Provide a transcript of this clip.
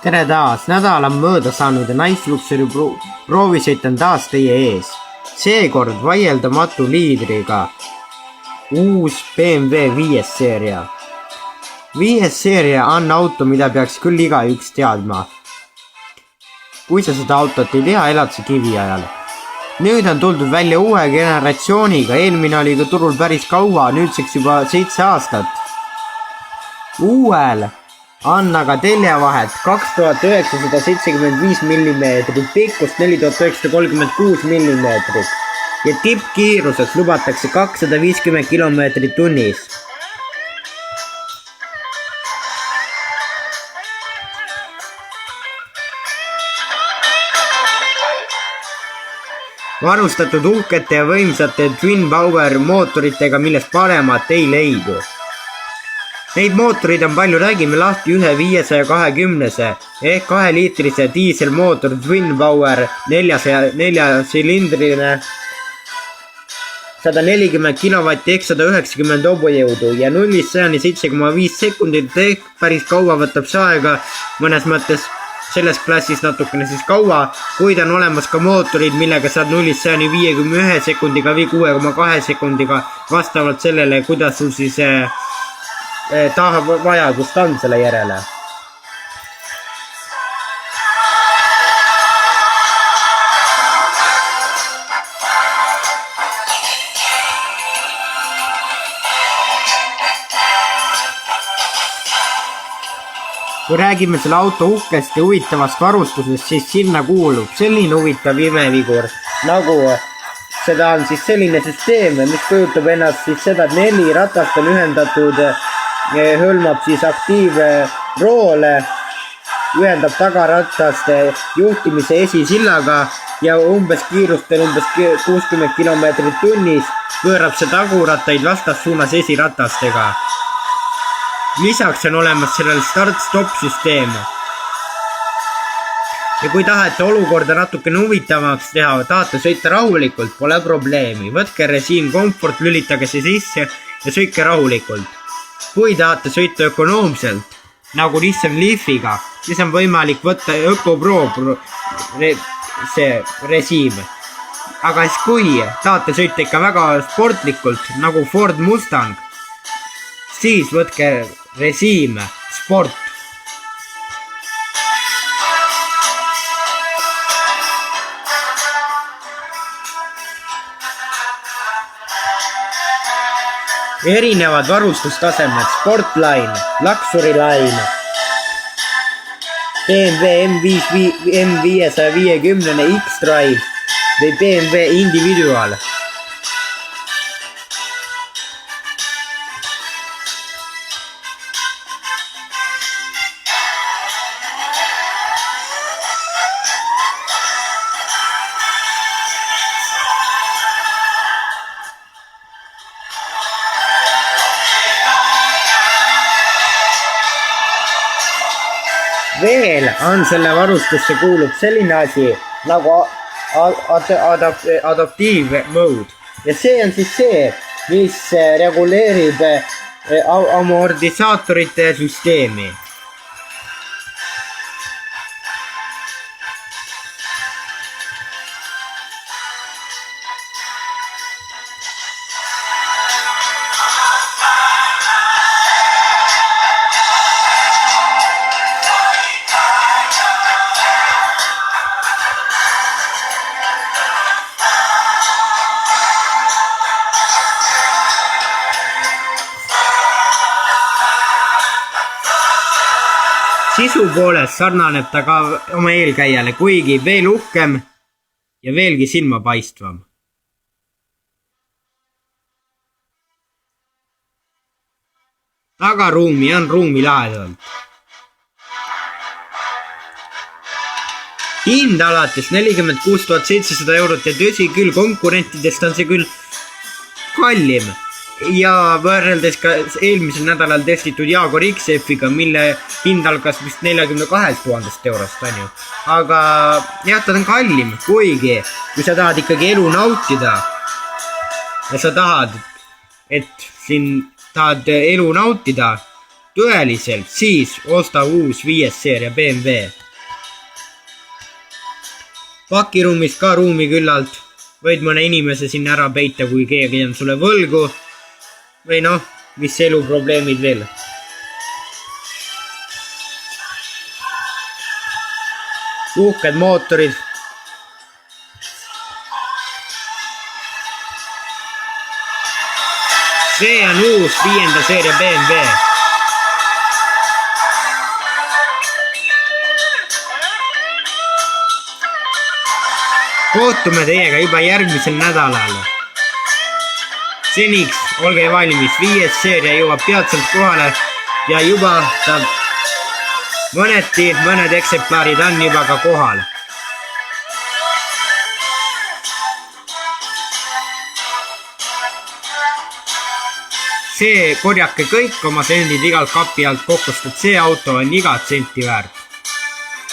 tere taas, nädal on mööda saanud ja Niceluxury proovisõit on taas teie ees. Seekord vaieldamatu liidriga uus BMW 5 seeria. 5 seeria on auto, mida peaks küll igaüks teadma. Kui sa seda autot ei tea, elad sa kiviajal. Nüüd on tuldud välja uue generatsiooniga, eelmine oli ka turul päris kaua, nüüdseks juba 7 aastat. Uuel on aga teljavahet 2975 mm, pikkust 4936 mm ja tippkiiruseks lubatakse 250 km tunnis. Varustatud uhkete ja võimsate Twin Power mootoritega, millest paremat ei leidu. Neid mootorid on palju, räägime lahti ühe 520 ehk 2-liitrise diiselmootor Twin Power 4-silindrine 140 kW ehk 190 hobujõudu ja 0-100 7,5 sekundit ehk päris kaua võtab see aega, mõnes mõttes selles klassis natukene siis kaua, kuid on olemas ka mootorid, millega saad 0-100 51 sekundiga või 6,2 sekundiga vastavalt sellele, kuidas sul siis vajadust on selle järele. Kui räägime selle auto uhkest ja huvitavast varustusest, siis sinna kuulub selline huvitav imevigur, nagu seda on siis selline süsteem, mis kujutab ennast siis seda, et 4 ratast on ühendatud, hõlmab siis aktiivroole, ühendab tagarataste juhtimise esisillaga ja umbes kiirustel 60 km tunnis pöörab see tagurattaid vastassuunas esiratastega. Lisaks on olemas sellel start-stop süsteem. Ja kui tahate olukorda natukene huvitavamaks teha, tahate sõita rahulikult, pole probleemi. Võtke Resin Comfort, lülitage see sisse ja sõitke rahulikult. Kui tahate sõita ökonoomselt, nagu Nissan Leafiga, siis on võimalik võtta Öko Pro see Resin. Aga siis kui tahate sõita ikka väga sportlikult, nagu Ford Mustang, siis võtke Resin Sport. Erinevad varustustasemed, Sportline, Luxury Line, BMW M550 X-Drive või BMW Individual. Veel on selle varustusse kuulub selline asi nagu adaptive mode ja see on siis see, mis reguleerib amortisaatorite süsteemi. Sisu poolest sarnaneb ta ka oma eelkäijale, kuigi veel uhkem ja veelgi silmapaistvam. Tagaruumi on ruumi lahedalt. Hind alates 46 700 eurot ja tõsi küll, konkurentidest on see küll kallim. Ja võrreldes ka eelmisel nädalal testitud Jaguar XF-iga, mille hind algas vist 42 000 eurost, on ju. Aga jah, ta on kallim, kuigi kui sa tahad ikkagi elu nautida ja sa tahad, et siin tahad elu nautida, tõeliselt, siis osta uus 5. seeria BMW. Pakiruumis ka ruumi küllalt, võid mõne inimese sinna ära peita, kui keegi on sulle võlgu või noh, mis eluprobleemid veel. Uhked mootorid. See on uus 5. seeria BMW. Kohtume teiega juba järgmisel nädalal. Seniks olge valmis, 5. seeria jõuab peatselt kohale ja juba mõned eksemplarid on juba ka kohal. See korjake kõik oma sendid igalt kapi alt kokku, sest see auto on igat senti väärt.